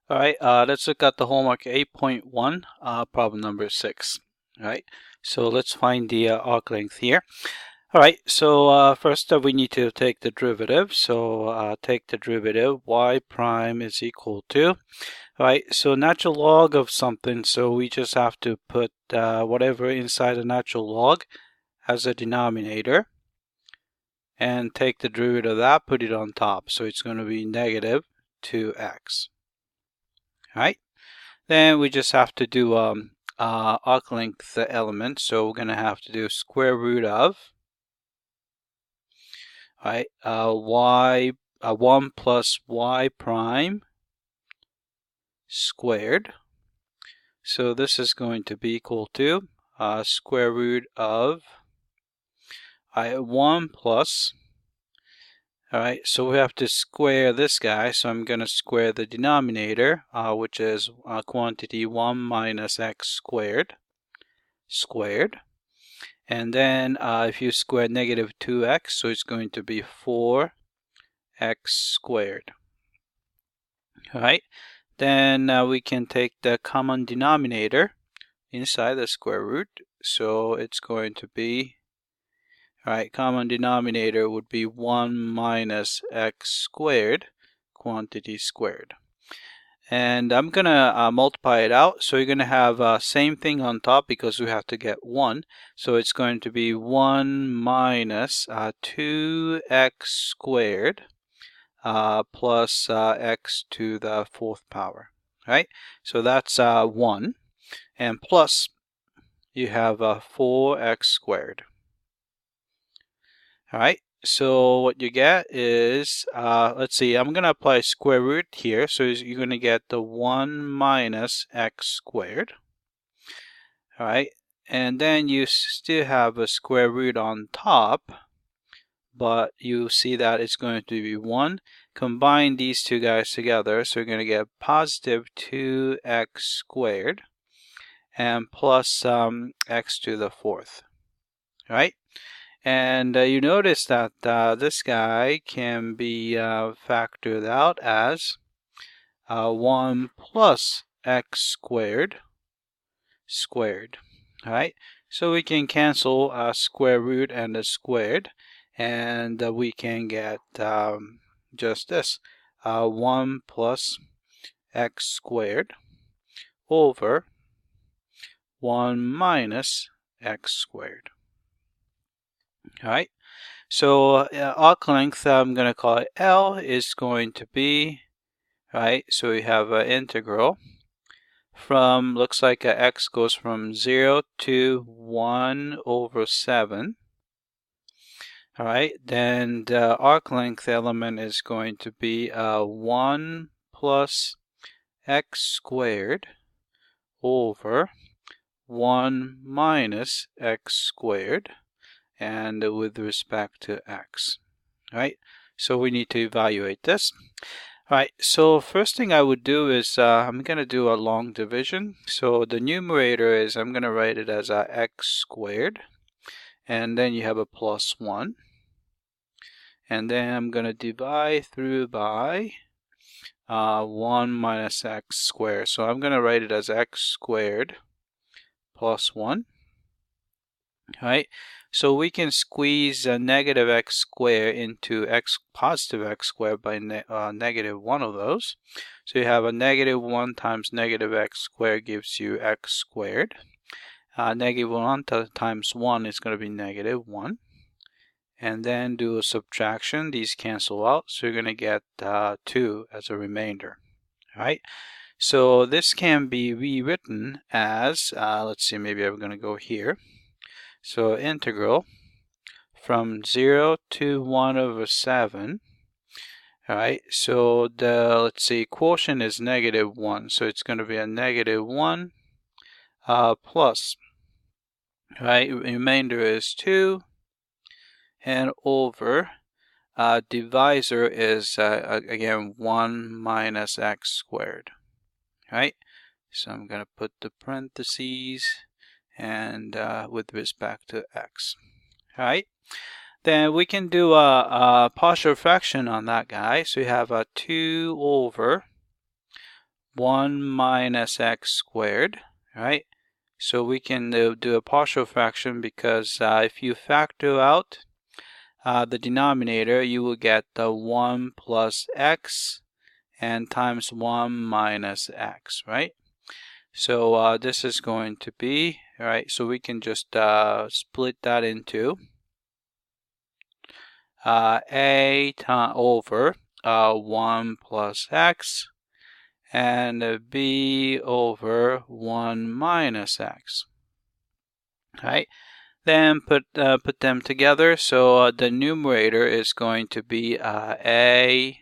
All right, let's look at the homework 8.1, problem number 6. All right, so let's find the arc length here. All right, so first we need to take the derivative. So take the derivative, y prime is equal to, all right, so natural log of something, so we just have to put whatever inside the natural log as a denominator and take the derivative of that, put it on top. So it's going to be negative 2x. All right. Then we just have to do arc length element. So we're going to have to do square root of, right, 1 plus y prime squared. So this is going to be equal to square root of 1 plus, all right, so we have to square this guy. So I'm going to square the denominator, which is quantity 1 minus x squared. And then if you square negative 2x, so it's going to be 4x squared. All right, then we can take the common denominator inside the square root. So it's going to be, all right, common denominator would be 1 minus x squared, quantity squared. And I'm going to multiply it out. So you're going to have same thing on top because we have to get 1. So it's going to be 1 minus 2x squared plus x to the 4th power. Right? So that's 1. And plus you have 4x squared. All right. So what you get is, let's see, I'm going to apply square root here. So you're going to get the 1 minus x squared. All right. And then you still have a square root on top, but you see that it's going to be 1. Combine these two guys together. So you're going to get positive 2x squared and plus x to the 4th. All right. And you notice that this guy can be factored out as 1 plus x squared. All right, so we can cancel a square root and a squared, and we can get just this, 1 plus x squared over 1 minus x squared. All right, so arc length, I'm going to call it L, is going to be, right, so we have an integral from, looks like x goes from 0 to 1 over 7. All right, then the arc length element is going to be 1 plus x squared over 1 minus x squared, and with respect to x. All right, so we need to evaluate this. All right, so first thing I would do is I'm going to do a long division. So the numerator is, I'm going to write it as x squared, and then you have a plus 1. And then I'm going to divide through by 1 minus x squared. So I'm going to write it as x squared plus 1. All right, so we can squeeze a negative x squared into positive x squared by negative 1 of those. So you have a negative 1 times negative x squared gives you x squared. Negative 1 times 1 is going to be negative 1. And then do a subtraction. These cancel out. So you're going to get 2 as a remainder. All right. So this can be rewritten as, let's see, maybe I'm going to go here. So integral from 0 to 1 over 7. All right, so the, let's see, quotient is negative 1. So it's going to be a negative 1 plus, right, remainder is 2. And over, divisor is, again, 1 minus x squared. All right, so I'm going to put the parentheses and with respect to x. All right, then we can do a partial fraction on that guy. So you have a 2 over 1 minus x squared, right? So we can do a partial fraction because if you factor out the denominator, you will get the 1 plus x and times 1 minus x, right? So this is going to be, right, so we can just split that into a over 1 plus x and b over 1 minus x, right? Then put them together. So the numerator is going to be a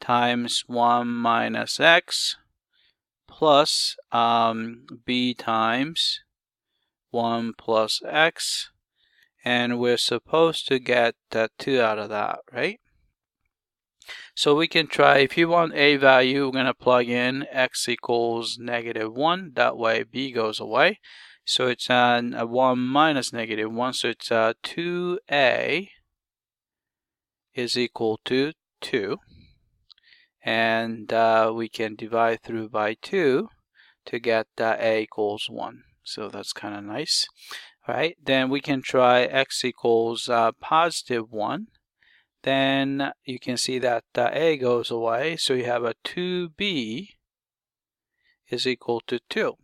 times 1 minus x plus b times 1 plus x, and we're supposed to get 2 out of that, right? So we can try, if you want a value, we're going to plug in x equals -1. That way b goes away. So it's 1 minus -1. So it's 2a is equal to 2. And we can divide through by 2 to get a equals 1. So that's kind of nice. All right, then we can try x equals +1. Then you can see that a goes away, so you have a 2b is equal to 2,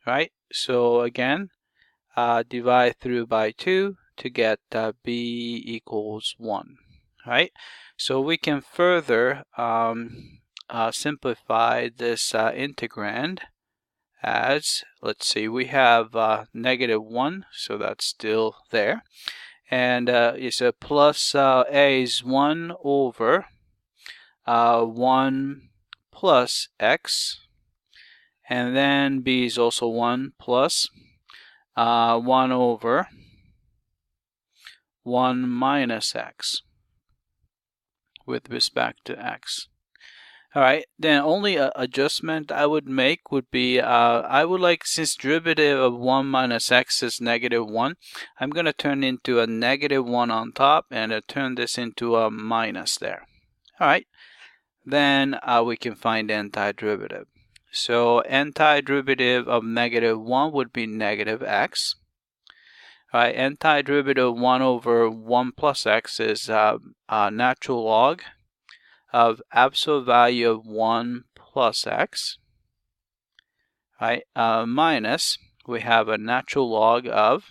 right? So again, divide through by 2 to get b equals 1, right? So we can further simplify this integrand as, let's see, we have -1, so that's still there. And it's a plus a is 1 over 1 plus x, and then b is also 1 plus 1 over 1 minus x with respect to x. All right, then only adjustment I would make would be, I would like, since derivative of 1 minus x is -1, I'm going to turn into a -1 on top and turn this into a minus there. All right, then we can find antiderivative. So antiderivative of -1 would be -x. All right, antiderivative of 1 over 1 plus x is natural log of absolute value of 1 plus x, right? Minus, we have a natural log of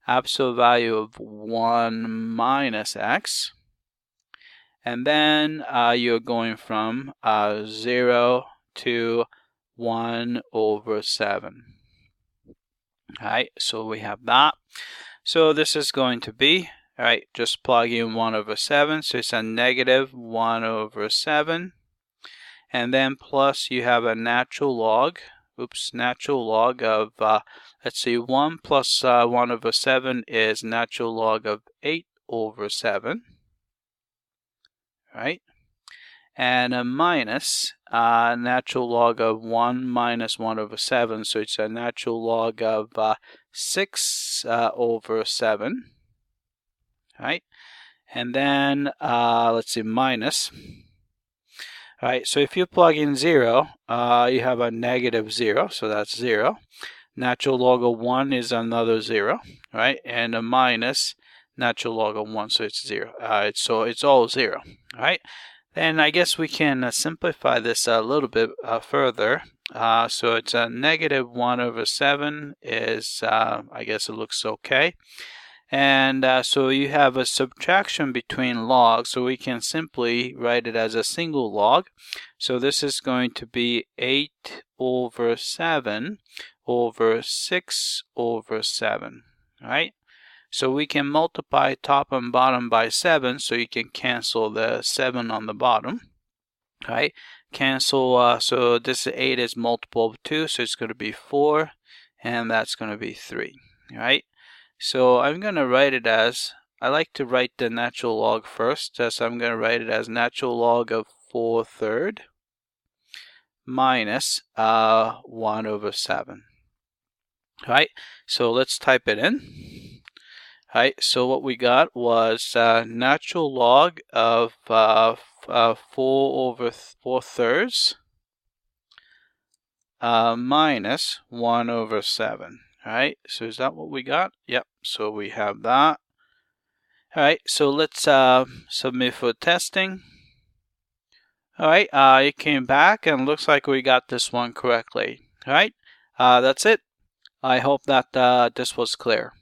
absolute value of 1 minus x, and then you're going from 0 to 1 over 7. All right, so we have that. So this is going to be, all right, just plug in 1 over 7, so it's a -1 over 7. And then plus you have a natural log, natural log of, let's see, 1 plus 1 over 7 is natural log of 8 over 7, right? And a minus natural log of 1 minus 1 over 7, so it's a natural log of 6 over 7. Right, and then let's see, minus. All right, so if you plug in 0, you have a -0, so that's 0. Natural log of 1 is another 0, right? And a minus natural log of 1, so it's 0. So it's all 0, right? Then I guess we can simplify this a little bit further. So it's a -1 over 7 is, I guess it looks okay. And so you have a subtraction between logs, so we can simply write it as a single log. So this is going to be 8 over 7 over 6 over 7, right? So we can multiply top and bottom by 7, so you can cancel the 7 on the bottom, right? Cancel, so this 8 is multiple of 2, so it's going to be 4, and that's going to be 3, right? So I'm going to write it as, I like to write the natural log first, so I'm going to write it as natural log of 4/3 minus 1 over 7. All right, so let's type it in. All right, so what we got was natural log of 4 over 4/3 minus 1 over 7. All right, so is that what we got? Yep, so we have that. All right, so let's submit for testing. All right, it came back and looks like we got this one correctly. All right, that's it. I hope that this was clear.